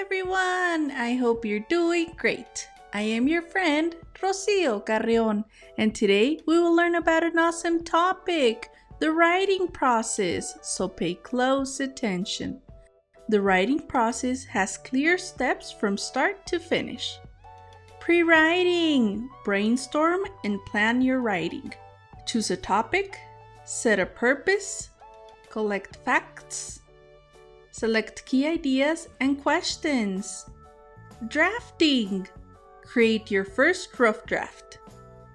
everyone! I hope you're doing great. I am your friend, Rocio Carrion, and today we will learn about an awesome topic, the writing process, so pay close attention. The writing process has clear steps from start to finish. Prewriting, brainstorm and plan your writing. Choose a topic, set a purpose, collect facts, select key ideas and questions. Drafting, create your first rough draft.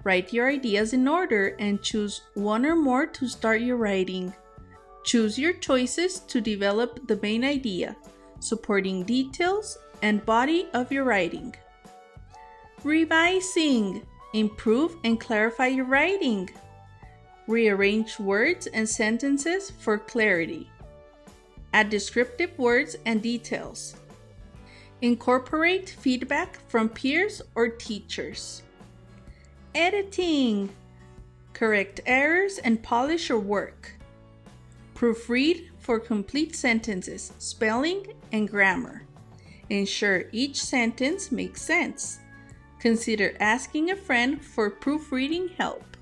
Write your ideas in order and choose one or more to start your writing. Choose your choices to develop the main idea, supporting details and body of your writing. Revising, improve and clarify your writing. Rearrange words and sentences for clarity. Add descriptive words and details. Incorporate feedback from peers or teachers. Editing, correct errors and polish your work. Proofread for complete sentences, spelling, and grammar. Ensure each sentence makes sense. Consider asking a friend for proofreading help.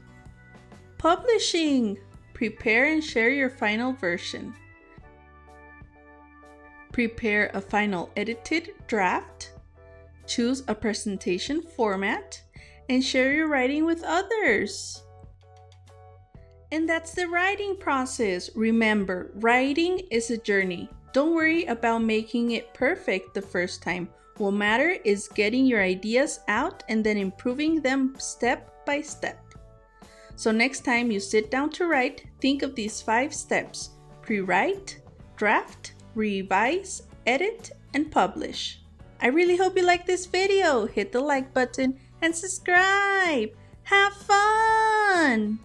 Publishing, prepare and share your final version. Prepare a final edited draft. Choose a presentation format and share your writing with others. And that's the writing process. Remember, writing is a journey. Don't worry about making it perfect the first time. What matters is getting your ideas out and then improving them step by step. So next time you sit down to write, think of these 5 steps: pre-write, draft, revise, edit, and publish. I really hope you like this video. Hit the like button and subscribe. Have fun!